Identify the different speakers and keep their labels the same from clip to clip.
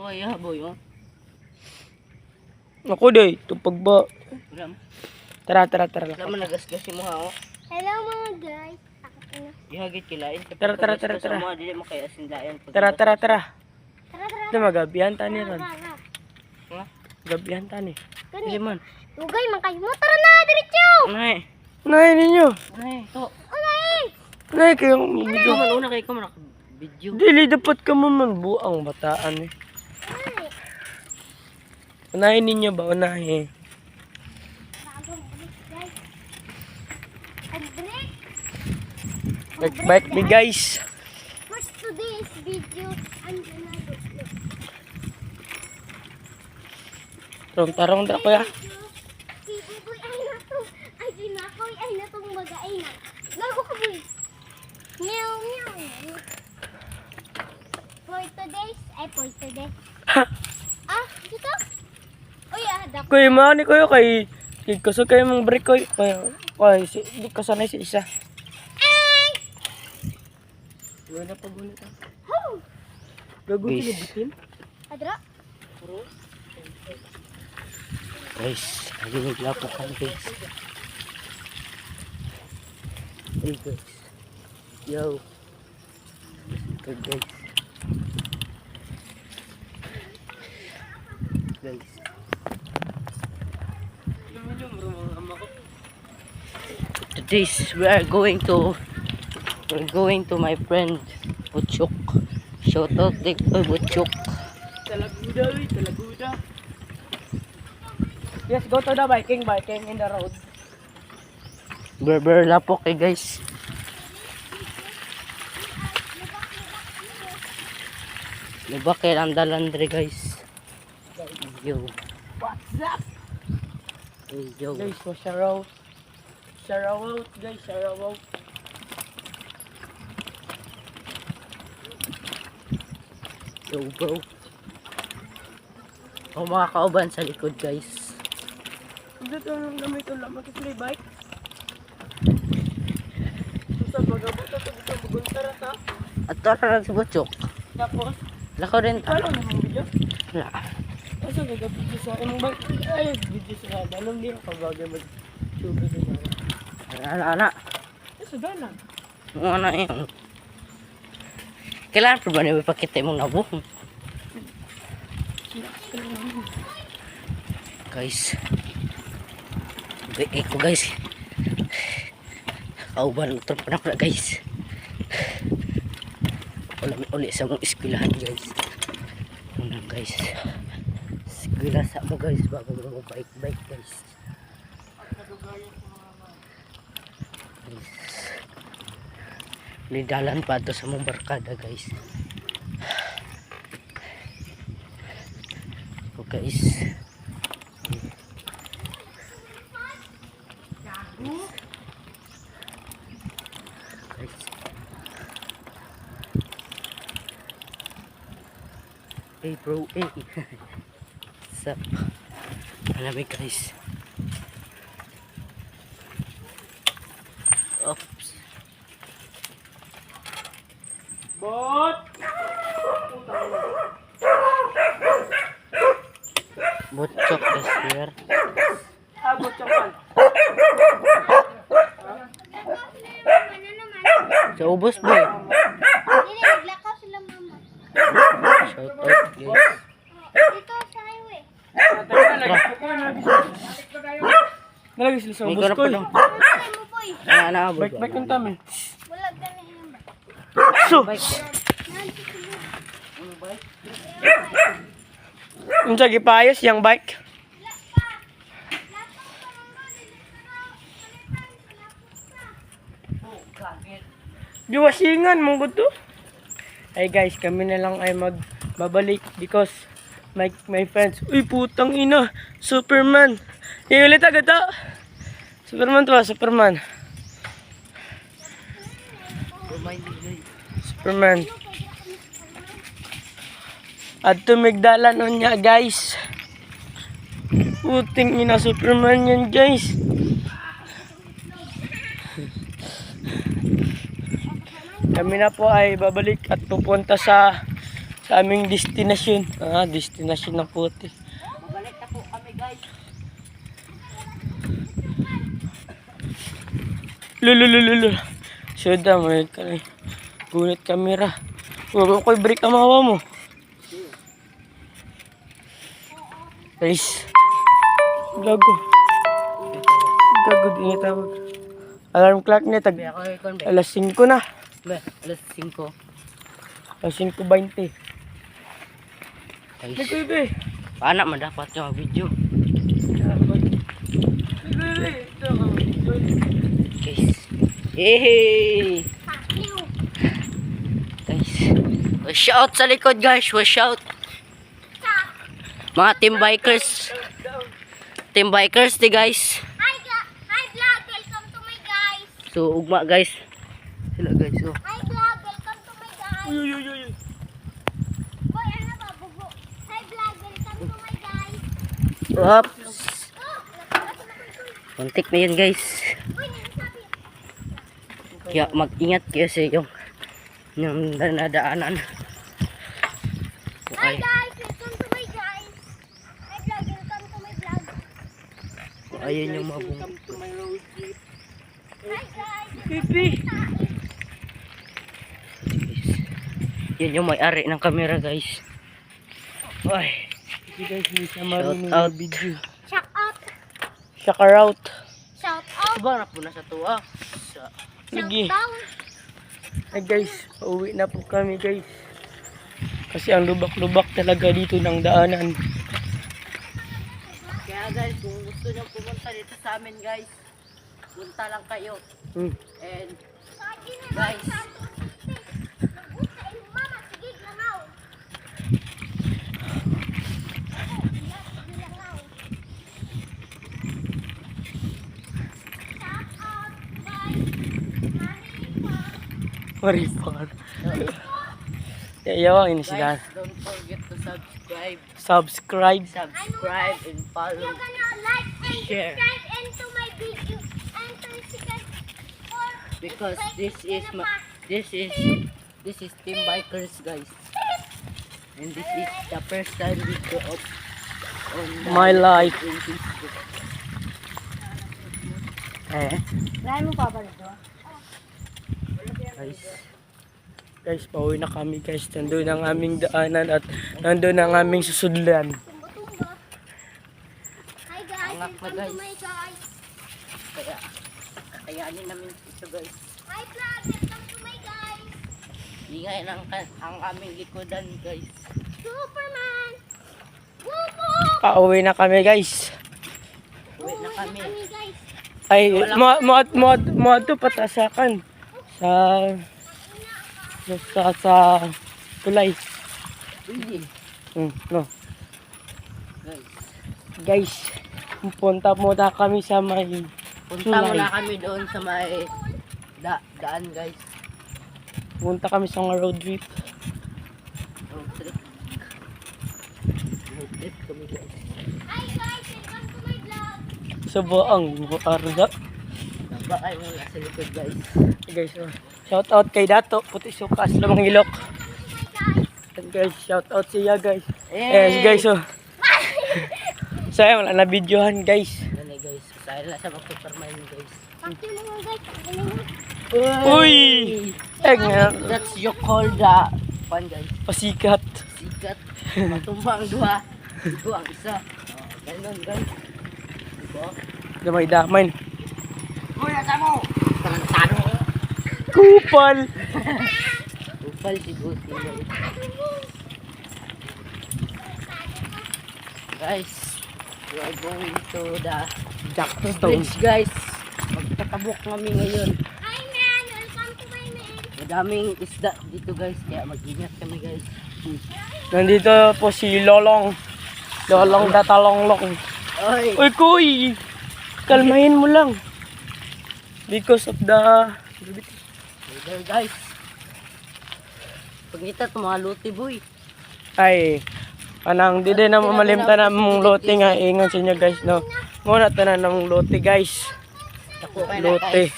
Speaker 1: kaya boy, oh.
Speaker 2: Ako day, tupag ba?
Speaker 1: Ram.
Speaker 2: Tara.
Speaker 1: Wala man nagasgasin mo ha, oh.
Speaker 3: Hello mga guys.
Speaker 1: Ihagit kilain.
Speaker 2: Tara.
Speaker 1: Sa mga dili mo kaya sindayan.
Speaker 2: Tara.
Speaker 3: Tara.
Speaker 2: Ito magabihan tani ron.
Speaker 1: Ha?
Speaker 2: Gabihan tani.
Speaker 1: Dili man.
Speaker 3: Dugay man kayo. Tara na, diretso.
Speaker 1: Nay.
Speaker 2: Nay ninyo.
Speaker 1: Nay, to.
Speaker 2: Nay kayong
Speaker 1: Video man una kay ka man video.
Speaker 2: dili dapat ka man buang bataan eh. Unahin ninyo ba? Unahin. Bike me guys.
Speaker 3: First today's video.
Speaker 2: Tarong dra ko ya.
Speaker 3: Si Buboy ay natong. Ay dinakoy ay natong magaay na. Lago ka boy. Meow meow. For today. Ah, dito? Uy, dak.
Speaker 2: Kuy mani ko kay kaso kay mong break ko. Kay si di ka sanay si isa. Wala pa gulit ah. Gago
Speaker 1: Guys.
Speaker 2: bitin.
Speaker 3: Adra.
Speaker 1: Guys, lagi naglapo ka guys. Hey guys. Yo. Good guys. Guys. Today's we're going to my friend Butchok. Shout out to Butchok.
Speaker 2: Talaguda. Yes, go to the biking in the road.
Speaker 1: Berber lapok eh guys. Nabakil ang dalandre guys. Yo.
Speaker 2: What's up?
Speaker 1: Hey, yo.
Speaker 2: Guys, so shout out guys, shout out.
Speaker 1: Yo bro. O mga kauban sa likod guys.
Speaker 2: Dito nang gamit ko lang mag-play bike. Sa magabot ito dito maguntara ta.
Speaker 1: At tara na si Butchok.
Speaker 2: Tapos,
Speaker 1: Lako rin ta.
Speaker 2: ano naman video?
Speaker 1: Wala.
Speaker 2: Asa gagapit ko sa imong bike? Ay, video sa dalam din ako bagay mag-tube sa sana.
Speaker 1: Ana.
Speaker 2: Sa dalam.
Speaker 1: Ano yun? Kailangan pa ba na ipakita mong nabuhong? Guys. Ko guys. Kauban motor pa na guys. Uli sa mong eskwelahan guys. Unang guys. Eskwela sa mo guys bago mo bike guys. Guys. Lidalan pa to sa mong barkada guys. So guys. Guys. Hey bro, hey. What's up? Malamig guys. Oops.
Speaker 2: Bot!
Speaker 1: Butchok is here.
Speaker 2: Abot chokan.
Speaker 3: Ano naman?
Speaker 1: Sa ubos boy.
Speaker 3: Dili naglakaw sila mama.
Speaker 1: Shout out guys.
Speaker 3: Dito sa highway.
Speaker 2: Nalagay sila sa
Speaker 1: May
Speaker 2: ubos
Speaker 1: ko na
Speaker 2: ko.
Speaker 1: pa daw.
Speaker 3: Ano mo boy?
Speaker 1: Naabot.
Speaker 2: Bike yung tami.
Speaker 3: Wala gani yan ba?
Speaker 2: So, unsa gipayos yang bike? Diwasingan mo to. Hey guys, kami na lang ay magbabalik because my friends. Uy, putang ina. Superman. Iulit agad to. Superman to, Superman. Superman. At tumigdalan nun niya guys. Puting ina, Superman yan guys. Kami na po ay babalik at pupunta sa sa aming destinasyon. Destinasyon ng puti.
Speaker 1: Mabalik na po kami guys.
Speaker 2: Lululululu. Suda, may gunit kamera. Huwag ako'y break ang mahawa mo. Guys. Gago. Gago din tawag. Alarm clock niya tag
Speaker 1: Kaya ako ikon be.
Speaker 2: alas 5 na.
Speaker 1: Be, alas 5.
Speaker 2: Alas 5:20.
Speaker 1: Guys,
Speaker 2: Bebe.
Speaker 1: paano man dapat yung video? Guys. Hey!
Speaker 3: Fuck you.
Speaker 1: Guys. Wash out sa likod guys. Wash out.
Speaker 3: Stop.
Speaker 1: Mga team bikers. Team bikers di guys.
Speaker 3: Hi vlog, welcome to my guys.
Speaker 1: So ugma guys. Sila guys. So.
Speaker 3: Hi vlog, welcome to my guys.
Speaker 2: Uy.
Speaker 3: Boy, ano ba, bubo? Hi vlog, welcome to my guys.
Speaker 1: Oops.
Speaker 3: Oh, nagkakasin ako ito.
Speaker 1: Muntik na yun guys.
Speaker 3: Uy, nagsasabi.
Speaker 1: Kaya mag-ingat kayo sa yung nadaanan.
Speaker 3: Hi
Speaker 1: Ay,
Speaker 3: guys, welcome to my guys. Hi vlog, welcome to my vlog.
Speaker 1: ayun yung mga
Speaker 2: Welcome to my road trip.
Speaker 3: Hi guys.
Speaker 2: Bebe.
Speaker 1: Yun yung may-ari ng camera guys. Ay,
Speaker 2: Hindi guys, hindi siya marunong
Speaker 1: Shout out.
Speaker 2: na video.
Speaker 3: Shout out.
Speaker 2: Shocker out.
Speaker 3: Shout out.
Speaker 1: diba na po nasa tuwa? Sa
Speaker 2: Sige.
Speaker 3: Shout down.
Speaker 2: Ay guys, pauwi na po kami guys. Kasi ang lubak-lubak talaga dito ng daanan.
Speaker 1: Kaya guys, kung gusto nyo pumunta dito sa amin guys, punta lang kayo.
Speaker 2: Hmm.
Speaker 1: And
Speaker 3: Pagi na
Speaker 1: Guys.
Speaker 3: lang. Nabuka yung mama, sige, langaw. Shout out, guys.
Speaker 2: Maripar. Yayawangin sila.
Speaker 1: guys, don't forget to subscribe.
Speaker 2: Subscribe.
Speaker 1: Subscribe and follow.
Speaker 3: You're gonna like and
Speaker 1: Share.
Speaker 3: subscribe into my video and to second for
Speaker 1: Because this is Team Bikers guys. And this is the first time we go up on the
Speaker 2: My life.
Speaker 1: in Facebook.
Speaker 3: Ano pa ba ito?
Speaker 1: Guys,
Speaker 2: Guys, pauwi na kami guys. Nandun ang aming daanan at nandun ang aming susudlan.
Speaker 3: Tumba-tumba. Hi guys,
Speaker 1: Angak na,
Speaker 3: welcome to
Speaker 1: guys.
Speaker 3: my guys.
Speaker 1: kaya kakayanin namin ito guys.
Speaker 3: Hi vlog, welcome to my guys.
Speaker 1: Ingay ng ang aming likodan guys.
Speaker 3: Superman. Wupo.
Speaker 2: Pauwi na kami guys.
Speaker 1: Uwi na kami.
Speaker 3: guys.
Speaker 2: Ay, mo to patasakan sa tulay.
Speaker 1: Uy,
Speaker 2: No.
Speaker 1: guys.
Speaker 2: Guys, punta muna kami sa may
Speaker 1: Punta
Speaker 2: Tulay.
Speaker 1: muna kami doon sa may daan guys.
Speaker 2: punta kami sa road trip.
Speaker 1: Road trip. Road trip kami guys.
Speaker 3: Hi guys, welcome to my vlog.
Speaker 2: Sa buang arda.
Speaker 1: Nabakay mo na sa likod guys.
Speaker 2: Guys, shout out kay Dato, puti sukas lamang ilok.
Speaker 3: Welcome to my guys.
Speaker 2: And guys, shout out siya guys.
Speaker 1: Hey!
Speaker 2: Yes guys, sayang wala na videohan guys.
Speaker 1: Ano guys, kasaya na sa mag-superman guys.
Speaker 3: Pati mo mga guys. Ano mo?
Speaker 2: Uy! nga,
Speaker 1: That's you call the fun guys.
Speaker 2: pasikat.
Speaker 1: Sikat. Matumba ang dua. Ito ang isa. Oh, ganun guys. Diba?
Speaker 2: Damay-damay.
Speaker 1: Uy, nasa mo! Tarantado ko.
Speaker 2: Kupal.
Speaker 1: Upal si Gusti guys. Guys, we are going to the
Speaker 2: Jackstone.
Speaker 1: bridge guys. Magtatabok kami ngayon.
Speaker 3: Hi man, welcome to my man.
Speaker 1: Madaming isda dito guys. Kaya mag-ingat kami guys.
Speaker 2: Nandito po si Lolong. Lolong datalonglong.
Speaker 1: Oy!
Speaker 2: Uy, kuy! Kalmahin mo lang. Because of the...
Speaker 1: There guys. Pagkita ito mga luti boy.
Speaker 2: Ay, anang di din na mamalimta na mong lote nga. Ingon sa inyo guys, no? Muna tanan ng lote guys.
Speaker 1: Ako kayo na
Speaker 2: Lote.
Speaker 1: guys.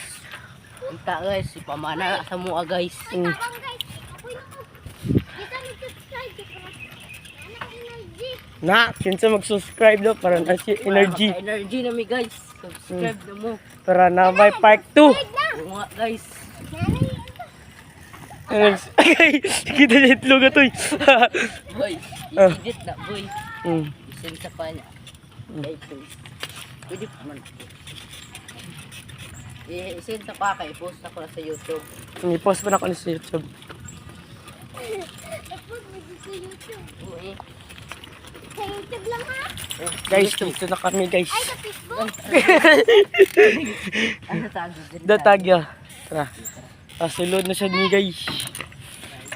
Speaker 1: Kita guys, si pamana sa mua guys.
Speaker 2: Mm.
Speaker 3: Tabang guys. Uy, naku. Kita nag-subscribe.
Speaker 2: Na, kinsa mag-subscribe do para na si energy.
Speaker 1: Energy na mi guys. Subscribe na mo.
Speaker 2: Para na may part 2.
Speaker 1: Oo nga guys.
Speaker 2: Kita niya itlog ito eh.
Speaker 1: Boy,
Speaker 2: Ah.
Speaker 1: i-edit na boy.
Speaker 2: Hmm.
Speaker 1: Isang sa pa niya. Kay please. Pwede pa man. I-send sa pa kay post ako na sa YouTube.
Speaker 2: I-post pa na ako sa YouTube.
Speaker 3: Tapos may sa YouTube.
Speaker 1: Oo.
Speaker 3: Sa YouTube lang ha?
Speaker 2: Guys, dito na kami guys.
Speaker 3: Ay, sa Facebook.
Speaker 1: Ano tawag dito?
Speaker 2: Datagya. Tara. Pasulod na siya ni guys.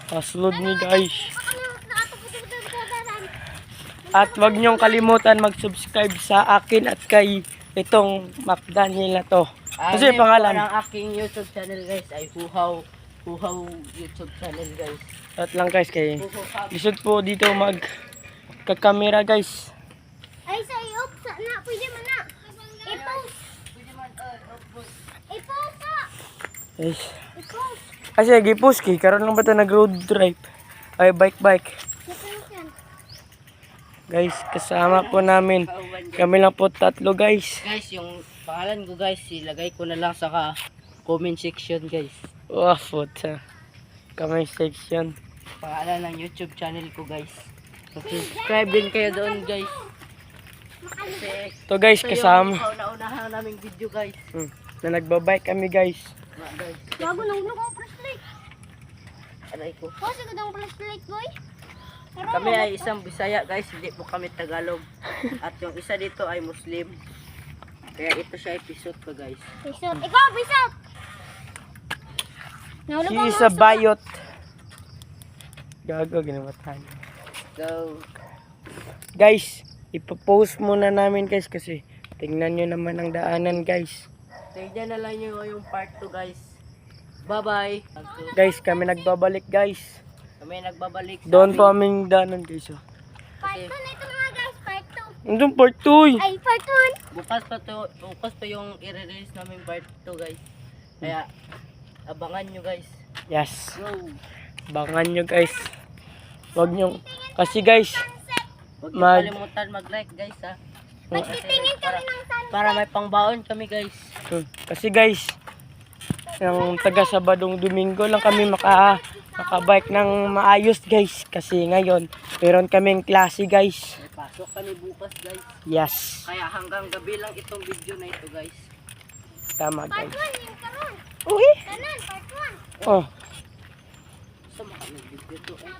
Speaker 2: Pasulod ni guys.
Speaker 3: Ako na nakatapos sa dadaran.
Speaker 2: At wag niyong kalimutan mag-subscribe sa akin at kay itong McDaniel na to. Kasi
Speaker 1: Ang
Speaker 2: pangalan.
Speaker 1: ng aking YouTube channel guys ay Huhaw YouTube channel guys.
Speaker 2: At lang guys kay
Speaker 1: Huhaw.
Speaker 2: lisod po dito magkakamera guys.
Speaker 3: Ay, sa iop. Sa na. Pwede man na. I-post. I-post ha.
Speaker 2: Guys.
Speaker 3: I-post.
Speaker 2: Kasi gi-post kay karon lang ba ta nag-road drive? Ay bike.
Speaker 3: I-post yan.
Speaker 2: Guys, kasama po namin. Kami lang po tatlo guys.
Speaker 1: Guys, yung pangalan ko guys, ilagay ko na lang sa comment section guys.
Speaker 2: Wow, puta. Comment section.
Speaker 1: Pangalan ng YouTube channel ko guys. Subscribe din kayo doon guys. Kasi
Speaker 2: To guys,
Speaker 1: ito
Speaker 2: kasama.
Speaker 1: yung kauna-unahan naming video guys.
Speaker 2: Na nagbabike kami guys.
Speaker 1: Mga guys,
Speaker 3: Bago nang nung flashlight.
Speaker 1: aray ko.
Speaker 3: Oh, sagad ang flashlight, boy.
Speaker 1: Kami ay isang Bisaya guys, hindi po kami Tagalog. At yung isa dito ay Muslim. Kaya ito siya episode ko guys.
Speaker 3: Bisot. Ikaw, bisot. Nahulog
Speaker 2: She
Speaker 3: ang
Speaker 2: is a
Speaker 3: mga
Speaker 2: bayot. Gago, ginawa tayo.
Speaker 1: So,
Speaker 2: Guys, ipopost muna namin guys kasi tingnan nyo naman ang daanan guys.
Speaker 1: tignan na lang nyo yung part 2 guys. Bye-bye.
Speaker 2: Guys, kami nagbabalik guys.
Speaker 1: Kami nagbabalik sa
Speaker 2: Doon po
Speaker 1: aming-
Speaker 2: aming daanan guys. Oh.
Speaker 3: Part 2 na ito mga guys. Part 2.
Speaker 2: Andun part 2
Speaker 3: Ay, part 1.
Speaker 1: bukas pa yung i-release namin part 2 guys. Kaya abangan nyo guys.
Speaker 2: Yes.
Speaker 1: Go.
Speaker 2: Bangan nyo guys. Wag nyo. Kasi guys,
Speaker 1: Huwag nyo
Speaker 2: Mag-
Speaker 1: kalimutan mag-like guys ha.
Speaker 3: Magtitingin kami ng sun.
Speaker 1: Para may pangbaon kami guys.
Speaker 2: kasi guys, yung taga Sabadong Domingo lang kami makabike ng maayos guys. Kasi ngayon, meron kaming klase guys.
Speaker 1: May pasok kami bukas guys.
Speaker 2: Yes.
Speaker 1: Kaya hanggang gabi lang itong video na ito guys.
Speaker 2: Tama
Speaker 3: Part
Speaker 2: guys.
Speaker 3: 1 yung karon.
Speaker 2: Uy!
Speaker 3: Kanan, part 1.
Speaker 2: Oh,
Speaker 1: Sama kami video to eh.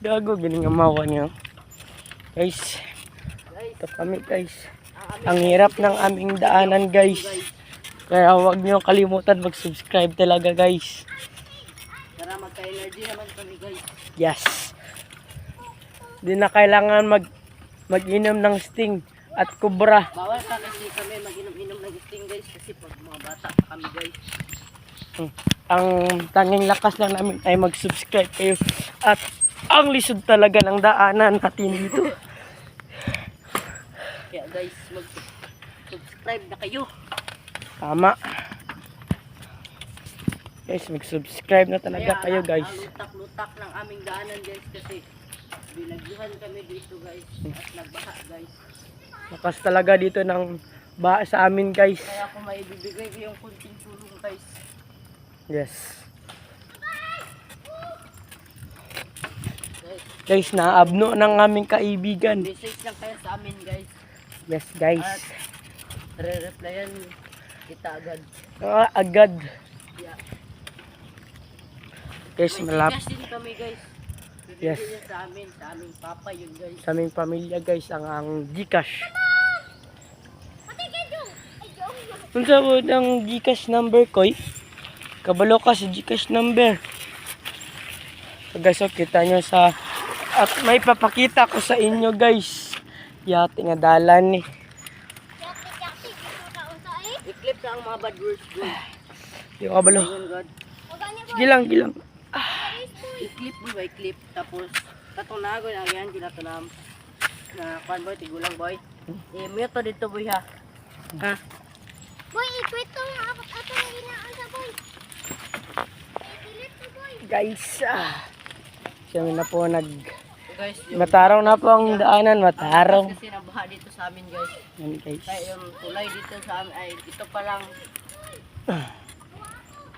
Speaker 2: gago, gining amawa niyo. Guys,
Speaker 1: Guys,
Speaker 2: ito kami guys.
Speaker 1: ang
Speaker 2: Ang hirap ng aming daanan guys. Kaya huwag nyo kalimutan mag-subscribe talaga guys.
Speaker 1: para magka-energy naman kami guys.
Speaker 2: Yes. Di na kailangan mag-inom ng Sting at Cobra.
Speaker 1: Bawal pa kasi kami mag-inom-inom ng sting guys. Kasi pag mga bata pa kami guys.
Speaker 2: Ang tanging lakas lang namin ay mag-subscribe kayo. At ang lisod talaga ng daanan natin dito.
Speaker 1: Kaya guys, mag-subscribe na kayo.
Speaker 2: Tama. Guys, mag-subscribe na talaga kayo guys.
Speaker 1: Ang lutak-lutak ng aming daanan guys kasi binagyuhan kami dito guys at nagbaha guys.
Speaker 2: Lakas talaga dito ng baha sa amin guys.
Speaker 1: Kaya kung may ibibigay ko yung kunting tulong guys.
Speaker 2: Yes.
Speaker 1: Guys,
Speaker 2: Guys, naabno ng aming kaibigan.
Speaker 1: message lang kayo sa amin guys.
Speaker 2: Yes guys.
Speaker 1: At re-replyan kita agad.
Speaker 2: Agad.
Speaker 1: Yeah.
Speaker 2: Guys,
Speaker 1: May
Speaker 2: malap
Speaker 1: tigas din kami guys. Bibigyan
Speaker 2: Yes.
Speaker 1: niya sa amin, sa aming papa yun guys.
Speaker 2: sa aming pamilya guys ang Gcash.
Speaker 3: Pati kayo, Jung. Ay, Jung.
Speaker 2: Kung sa ang Gcash number ko, kabalo ka sa Gcash number. So guys, so, kita nyo sa at may papakita ko sa inyo guys. Yati nga dalan ni.
Speaker 3: Yati, gusto ka unsa eh.
Speaker 1: I-clip na ang mga bad words guys.
Speaker 2: Yung kabalo.
Speaker 1: Ayun God.
Speaker 3: O ganyan po.
Speaker 2: Sige lang.
Speaker 1: I-clip mo ba i-clip. Tapos, katong nagoy na yan, ginatanam. Na, kuhan boy, tigulang boy. Mute dito boy ha. Ha?
Speaker 3: Boy, i-quit to nga. Ato na ginaan sa boy. I-delete to boy.
Speaker 2: Guys, kami na po
Speaker 1: Guys, yung
Speaker 2: Matarong na po ang daanan, matarong.
Speaker 1: kasi nabaha dito sa amin guys.
Speaker 2: Yan guys.
Speaker 1: Kaya yung tulay dito sa amin ay ito pa lang.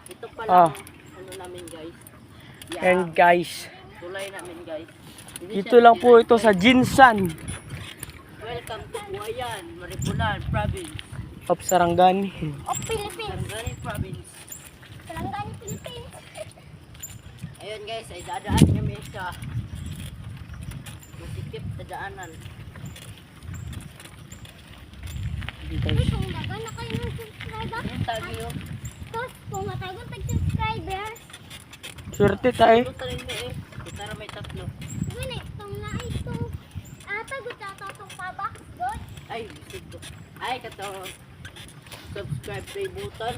Speaker 1: Ito pa
Speaker 2: Ah.
Speaker 1: lang ano namin guys.
Speaker 2: Yan guys.
Speaker 1: Tulay namin guys. Hindi
Speaker 2: Dito
Speaker 1: siya
Speaker 2: lang po ito sa Jinsan
Speaker 1: Welcome to Buayan, Maripunan Province.
Speaker 2: of Sarangani.
Speaker 3: Of Philippines.
Speaker 1: Sarangani Province.
Speaker 3: Sarangani, Philippines.
Speaker 1: Ayun guys, ay dadaan kami sa masikip na daanan.
Speaker 2: Guys.
Speaker 3: Kung baga na kayo ng subscriber.
Speaker 1: Ayun tayo.
Speaker 3: Tapos kung matagon tag-subscribers.
Speaker 2: Swerte tayo.
Speaker 1: Ito rin mo eh. Kita na may tatlo.
Speaker 3: Gani, itong na ito. Tagot na itong pabox doon.
Speaker 1: Ay, dito. Ay, kato. Subscribe play button.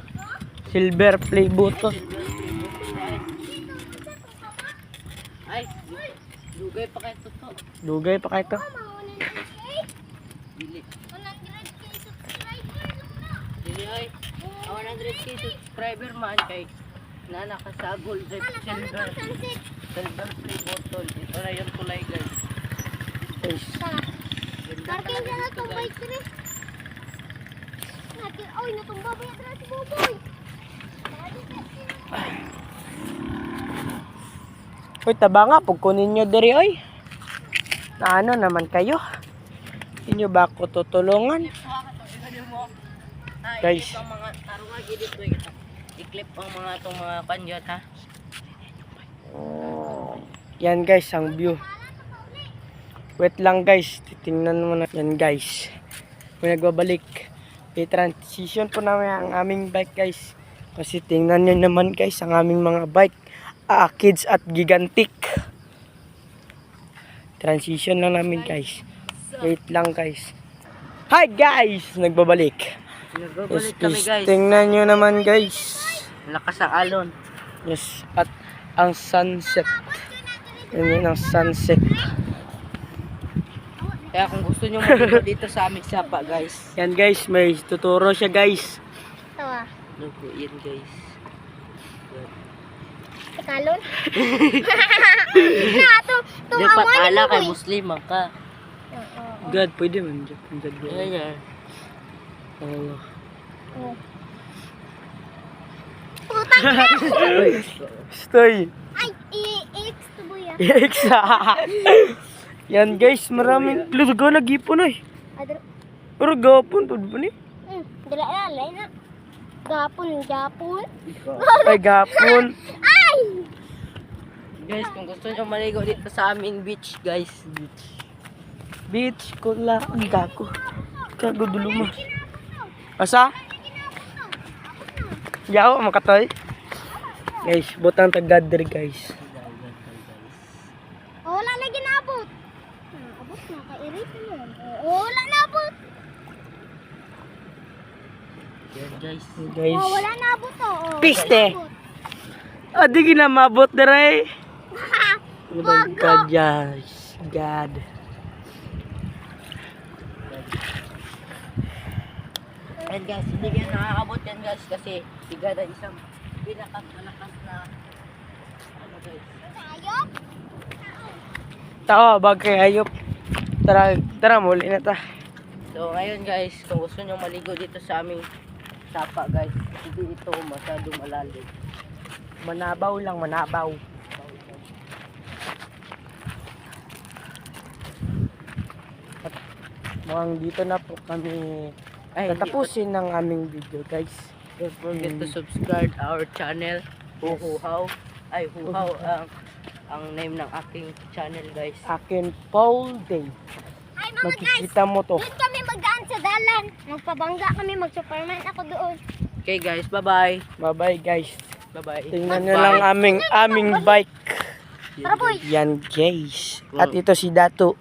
Speaker 2: Silver play button.
Speaker 1: Silver play button guys. Ay, dugay pa kayo to.
Speaker 2: Dugay pa kayo to.
Speaker 3: Mga 100k.
Speaker 1: Dili.
Speaker 3: 100k subscribers.
Speaker 1: Dili ay. 100k subscriber man kay nana ka sa gold silver.
Speaker 3: Sunset.
Speaker 1: Silver play button. Ito na yung tulay guys.
Speaker 2: Guys.
Speaker 1: Ganda
Speaker 3: Parking
Speaker 1: talaga
Speaker 3: na
Speaker 1: dito,
Speaker 3: itong
Speaker 1: guys.
Speaker 3: bike rin. Oy, natumba ba yan si Boboy?
Speaker 2: Uy, taba nga. Pagkunin nyo diri oy. Na ano naman kayo? Inyo ba ako tutulungan? Guys.
Speaker 1: Guys. Ang mga tarungan dito i-clip ang mga itong mga kanyot ha.
Speaker 2: Yan guys, ang view. Wait lang guys. Titingnan mo na. Yan guys. May nagbabalik. I-transition po namin ang aming bike guys. Kasi tingnan nyo naman guys ang aming mga bike. Kids at Gigantic. Transition lang namin guys. Wait lang guys. Hi guys! Nagbabalik.
Speaker 1: Nagbabalik kami guys.
Speaker 2: Tingnan nyo naman guys.
Speaker 1: Lakas ang alon.
Speaker 2: Yes, at ang sunset. Yan ang sunset.
Speaker 1: Kaya kung gusto nyo maligo dito sa aming sapa guys.
Speaker 2: Yan guys, may tuturo siya guys.
Speaker 3: Tawa.
Speaker 1: Ano po yan guys.
Speaker 3: Kalon? Na, itong
Speaker 1: Dapat
Speaker 3: amoy
Speaker 1: ala
Speaker 3: mo
Speaker 1: kay
Speaker 3: boy.
Speaker 1: Muslim ka.
Speaker 2: God, pwede man dyan.
Speaker 1: Ayan.
Speaker 2: Allah.
Speaker 3: Putang na!
Speaker 2: Stoy.
Speaker 3: Ay, i-X to boy ah.
Speaker 2: Eksa. Yan guys, maraming lugo nag-ipon ay.
Speaker 3: Adro.
Speaker 2: Pero gapon pa ba ni?
Speaker 3: Dala na. Gapon.
Speaker 2: Ay gapon.
Speaker 3: Ay!
Speaker 1: Guys, kung gusto nyo maligo dito sa aming beach guys.
Speaker 2: Beach ko lang ang gago. Gago dulo mo. Asa? Yaw makatoy. Guys, butang tagadder guys.
Speaker 3: Wala na ginabot. Abot na, ka-irate mo. Wala na abot.
Speaker 1: Yan guys.
Speaker 2: Guys.
Speaker 3: Wala na abot to.
Speaker 2: Piste. Adi ginamabot dere.
Speaker 3: Wag
Speaker 2: God, guys. God.
Speaker 1: And guys, hindi yan nakakabot yan guys kasi tiga na isang pinakamalakas na ano guys.
Speaker 3: Ayop.
Speaker 2: Tao, bagay ayop. Tara, muli na ta.
Speaker 1: So ngayon guys, kung gusto nyo maligo dito sa aming sapa guys, hindi ito masyado malalim.
Speaker 2: Manabaw lang, manabaw. At mukhang dito na po kami tatapusin ng aming video guys.
Speaker 1: Don't forget to subscribe our channel, Huhuhaw. Ay, Huhaw ang name ng aking channel guys.
Speaker 2: Akin Paul Day.
Speaker 3: Ay mga guys,
Speaker 2: Makikita mo to.
Speaker 3: doon kami magdaan sa dalan. Magpabangga kami, mag-superman ako doon.
Speaker 1: Okay guys, bye-bye.
Speaker 2: Bye-bye guys.
Speaker 1: Bye-bye.
Speaker 2: Tingnan nyo lang aming bike.
Speaker 3: Tara boy.
Speaker 2: Yan guys. At ito si Dato.